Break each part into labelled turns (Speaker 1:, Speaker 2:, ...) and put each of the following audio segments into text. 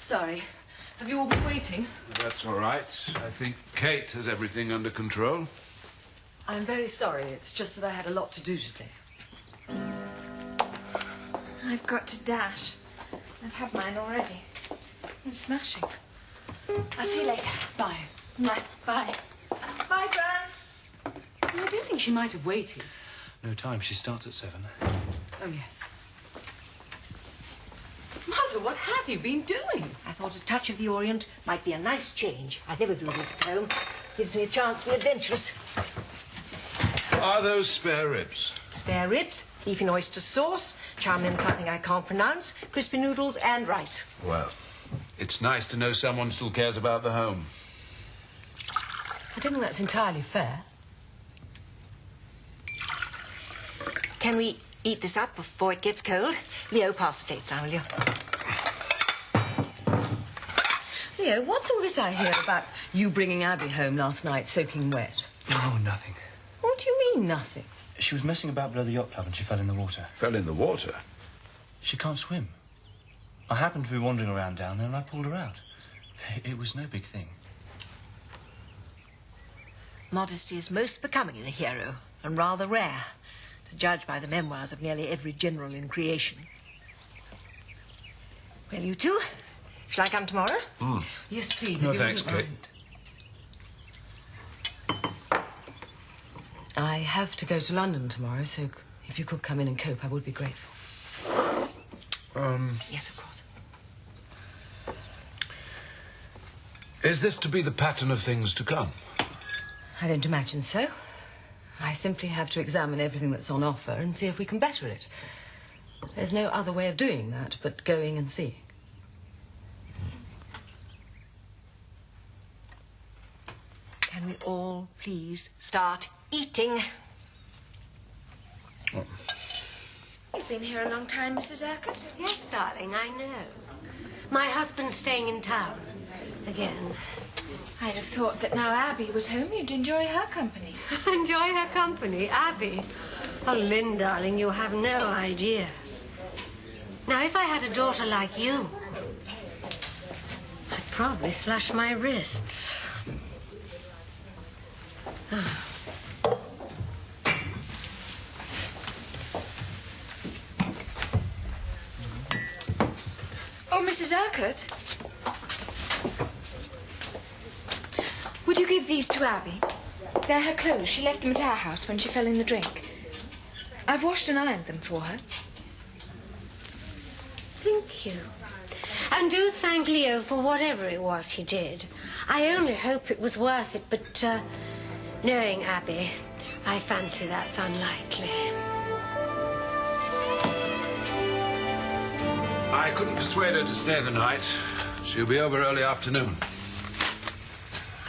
Speaker 1: Sorry. Have you all been waiting?
Speaker 2: That's all right. I think Kate has everything under control.
Speaker 1: I'm very sorry. It's just that I had a lot to do today.
Speaker 3: I've got to dash. I've had mine already. It's smashing. I'll see you later.
Speaker 1: Bye.
Speaker 3: Right, bye. Bye, Gran.
Speaker 1: I do think she might have waited.
Speaker 4: No time. She starts at 7.
Speaker 1: Oh, yes. Mother, what have you been doing?
Speaker 5: I thought a touch of the Orient might be a nice change. I never do this at home. Gives me a chance to be adventurous.
Speaker 2: Are those spare ribs?
Speaker 5: Spare ribs, beef and oyster sauce, charm in something I can't pronounce, crispy noodles and rice.
Speaker 2: Well, it's nice to know someone still cares about the home.
Speaker 1: I don't think that's entirely fair.
Speaker 5: Can we eat this up before it gets cold? Leo, pass the plates now, will you?
Speaker 1: Leo, what's all this I hear about you bringing Abby home last night soaking wet?
Speaker 4: Oh, nothing.
Speaker 1: What do you mean, nothing?
Speaker 4: She was messing about below the yacht club and she fell in the water.
Speaker 2: Fell in the water?
Speaker 4: She can't swim. I happened to be wandering around down there and I pulled her out. It was no big thing.
Speaker 5: Modesty is most becoming in a hero and rather rare, to judge by the memoirs of nearly every general in creation. Well, you two, shall I come tomorrow?
Speaker 1: Yes, please.
Speaker 2: No,
Speaker 1: if you
Speaker 2: thanks,
Speaker 1: wouldn't
Speaker 2: Kate.
Speaker 1: mind. I have to go to London tomorrow, so if you could come in and cope, I would be grateful. Yes, of course.
Speaker 2: Is this to be the pattern of things to come?
Speaker 1: I don't imagine so. I simply have to examine everything that's on offer and see if we can better it. There's no other way of doing that but going and seeing.
Speaker 5: Can we all please start eating?
Speaker 3: You've been here a long time, Mrs. Urquhart.
Speaker 6: Yes, darling, I know. My husband's staying in town. Again.
Speaker 3: I'd have thought that now Abby was home, you'd enjoy her company.
Speaker 6: Enjoy her company, Abby. Oh, Lynn, darling, you have no idea. Now, if I had a daughter like you, I'd probably slash my wrists.
Speaker 3: Oh, Mrs. Urquhart. Would you give these to Abby? They're her clothes. She left them at our house when she fell in the drink. I've washed and ironed them for her.
Speaker 6: Thank you. And do thank Leo for whatever it was he did. I only hope it was worth it, but knowing Abby, I fancy that's unlikely.
Speaker 2: I couldn't persuade her to stay the night. She'll be over early afternoon.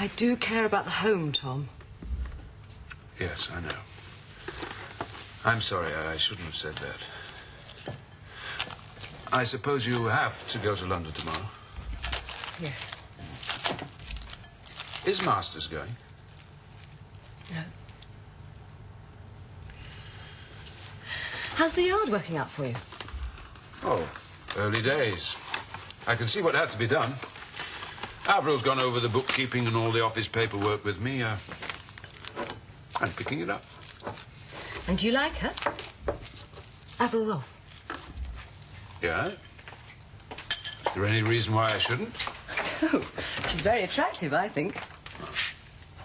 Speaker 1: I do care about the home, Tom.
Speaker 2: Yes, I know. I'm sorry, I shouldn't have said that. I suppose you have to go to London tomorrow.
Speaker 1: Yes.
Speaker 2: Is Masters going?
Speaker 1: No. How's the yard working out for you?
Speaker 2: Oh, early days. I can see what has to be done. Avril's gone over the bookkeeping and all the office paperwork with me. I'm picking it up.
Speaker 1: And do you like her? Avril Rolfe.
Speaker 2: Yeah? Is there any reason why I shouldn't?
Speaker 1: Oh, she's very attractive, I think.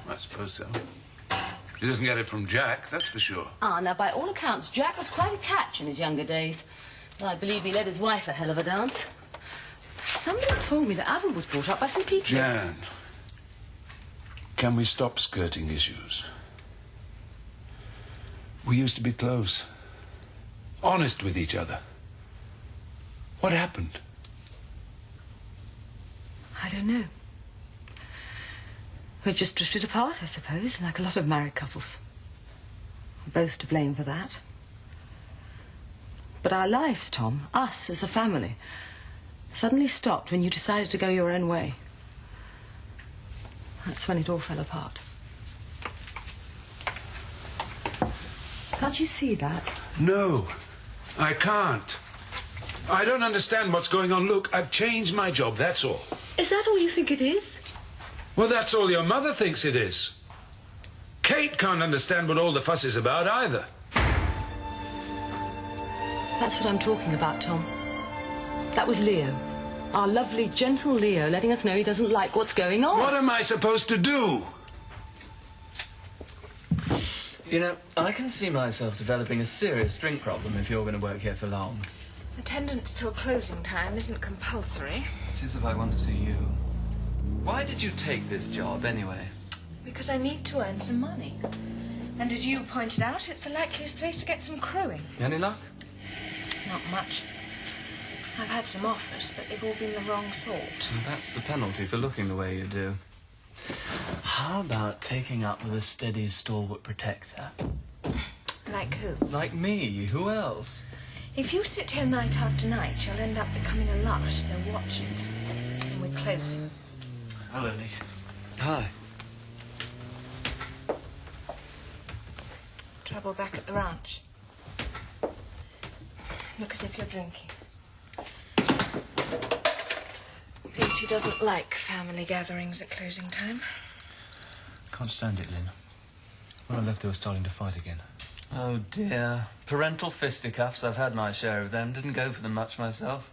Speaker 2: I suppose so. She doesn't get it from Jack, that's for sure.
Speaker 1: Ah, now, by all accounts, Jack was quite a catch in his younger days. I believe he led his wife a hell of a dance. Somebody told me that Avril was brought up by some people.
Speaker 2: Jan, can we stop skirting issues? We used to be close. Honest with each other. What happened?
Speaker 1: I don't know. We've just drifted apart, I suppose, like a lot of married couples. We're both to blame for that. But our lives, Tom, us as a family, suddenly stopped when you decided to go your own way. That's when it all fell apart. Can't you see that?
Speaker 2: No, I can't. I don't understand what's going on. Look, I've changed my job, that's all.
Speaker 1: Is that all you think it is?
Speaker 2: Well, that's all your mother thinks it is. Kate can't understand what all the fuss is about either.
Speaker 1: That's what I'm talking about, Tom. That was Leo. Our lovely, gentle Leo letting us know he doesn't like what's going on.
Speaker 2: What am I supposed to do?
Speaker 4: You know, I can see myself developing a serious drink problem if you're going to work here for long.
Speaker 3: Attendance till closing time isn't compulsory.
Speaker 4: It is if I want to see you. Why did you take this job, anyway?
Speaker 3: Because I need to earn some money. And as you pointed out, it's the likeliest place to get some crewing.
Speaker 4: Any luck?
Speaker 3: Not much. I've had some offers, but they've all been the wrong sort.
Speaker 4: And that's the penalty for looking the way you do. How about taking up with a steady, stalwart protector?
Speaker 3: Like who?
Speaker 4: Like me. Who else?
Speaker 3: If you sit here night after night, you'll end up becoming a lush, so watch it. And we're closing.
Speaker 4: Hello, Nick. Hi.
Speaker 3: Trouble back at the ranch. Look as if you're drinking. Petey doesn't like family gatherings at closing time.
Speaker 4: Can't stand it, Lynn. When I left, they were starting to fight again. Oh, dear. Parental fisticuffs. I've had my share of them. Didn't go for them much myself.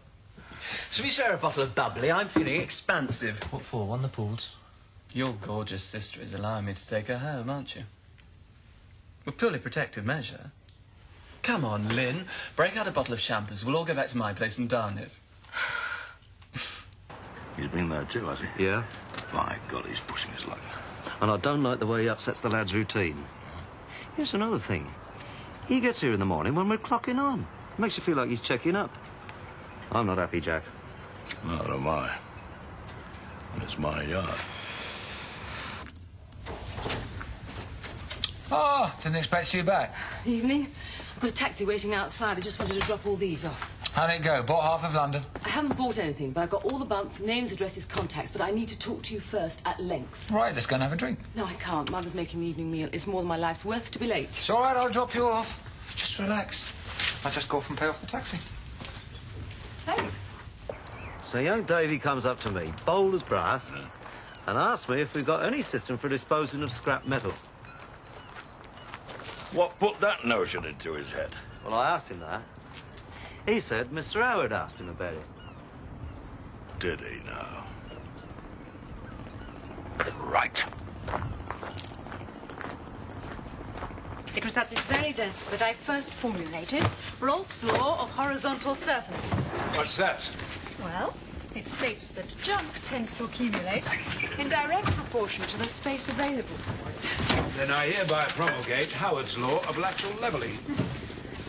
Speaker 4: Shall we share a bottle of bubbly? I'm feeling expansive. What for? Won the pools? Your gorgeous sister is allowing me to take her home, aren't you? A purely protective measure. Come on, Lynn. Break out a bottle of champers. We'll all go back to my place and down it.
Speaker 7: He's been there too, has he?
Speaker 8: Yeah.
Speaker 7: My God, he's pushing his luck.
Speaker 8: And I don't like the way he upsets the lad's routine. Here's another thing. He gets here in the morning when we're clocking on. Makes you feel like he's checking up. I'm not happy, Jack.
Speaker 7: Neither am I. It's my yard.
Speaker 9: Oh, didn't expect you back.
Speaker 1: Evening. I've got a taxi waiting outside. I just wanted to drop all these off.
Speaker 9: How'd it go? Bought half of London?
Speaker 1: I haven't bought anything, but I've got all the bump, names, addresses, contacts, but I need to talk to you first at length.
Speaker 9: Right, let's go and have a drink.
Speaker 1: No, I can't. Mother's making the evening meal. It's more than my life's worth to be late.
Speaker 9: It's all right, I'll drop you off. Just relax. I'll just go off and pay off the taxi.
Speaker 1: Thanks.
Speaker 8: So young Davy comes up to me, bold as brass, and asks me if we've got any system for disposing of scrap metal.
Speaker 7: What put that notion into his head?
Speaker 8: Well, I asked him that. He said Mr. Howard asked him about it.
Speaker 7: Did he now? Right.
Speaker 10: It was at this very desk that I first formulated Rolf's Law of Horizontal Surfaces.
Speaker 2: What's that?
Speaker 10: Well, it states that junk tends to accumulate in direct proportion to the space available for it.
Speaker 2: Then I hereby promulgate Howard's Law of Lateral Levelling.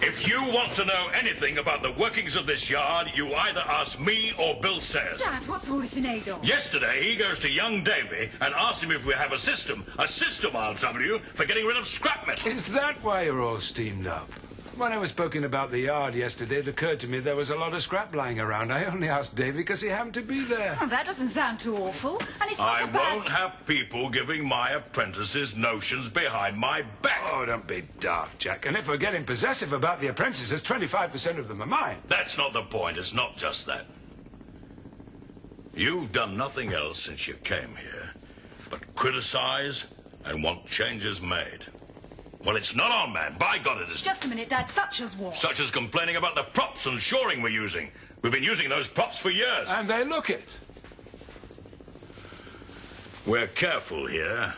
Speaker 11: If you want to know anything about the workings of this yard, you either ask me or Bill Sayers.
Speaker 10: Dad, what's all this in aid of?
Speaker 11: Yesterday, he goes to young Davy and asks him if we have a system, I'll trouble you, for getting rid of scrap metal.
Speaker 2: Is that why you're all steamed up? When I was poking about the yard yesterday, it occurred to me there was a lot of scrap lying around. I only asked Davy because he happened to be there.
Speaker 10: Oh, that doesn't sound too awful. And it's not
Speaker 11: I
Speaker 10: a bad...
Speaker 11: won't have people giving my apprentices notions behind my back.
Speaker 2: Oh, don't be daft, Jack. And if we're getting possessive about the apprentices, 25% of them are mine.
Speaker 11: That's not the point. It's not just that. You've done nothing else since you came here but criticize and want changes made. Well, it's not on, man. By God, it isn't.
Speaker 10: Just a minute, Dad. Such as what?
Speaker 11: Such as complaining about the props and shoring we're using. We've been using those props for years.
Speaker 2: And they look it.
Speaker 11: We're careful here.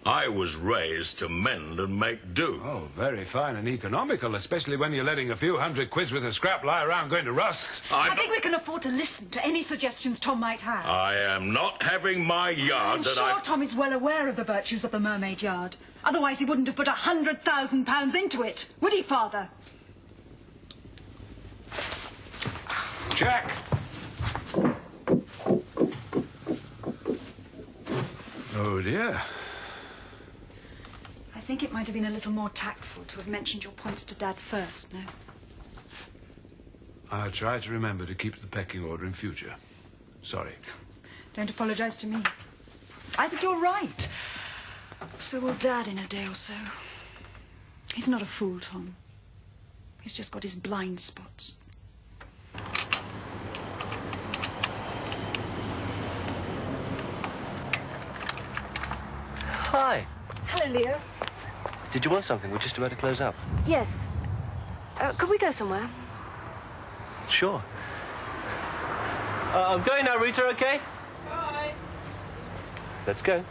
Speaker 11: I was raised to mend and make do.
Speaker 2: Oh, very fine and economical, especially when you're letting a few hundred quids worth of scrap lie around going to rust.
Speaker 10: I think we can afford to listen to any suggestions Tom might have.
Speaker 11: I am not having my yard
Speaker 10: I'm
Speaker 11: that
Speaker 10: sure Tom is well aware of the virtues of the Mermaid Yard. Otherwise he wouldn't have put £100,000 into it, would he, Father?
Speaker 2: Jack! Oh, dear.
Speaker 10: I think it might have been a little more tactful to have mentioned your points to Dad first, no?
Speaker 2: I'll try to remember to keep the pecking order in future. Sorry.
Speaker 10: Don't apologise to me. I think you're right. So will Dad in a day or so. He's not a fool, Tom. He's just got his blind spots.
Speaker 12: Hi.
Speaker 13: Hello, Leo.
Speaker 12: Did you want something? We're just about to close up.
Speaker 13: Yes. Could we go somewhere?
Speaker 12: Sure. I'm going now, Rita, okay?
Speaker 13: Bye.
Speaker 12: Let's go.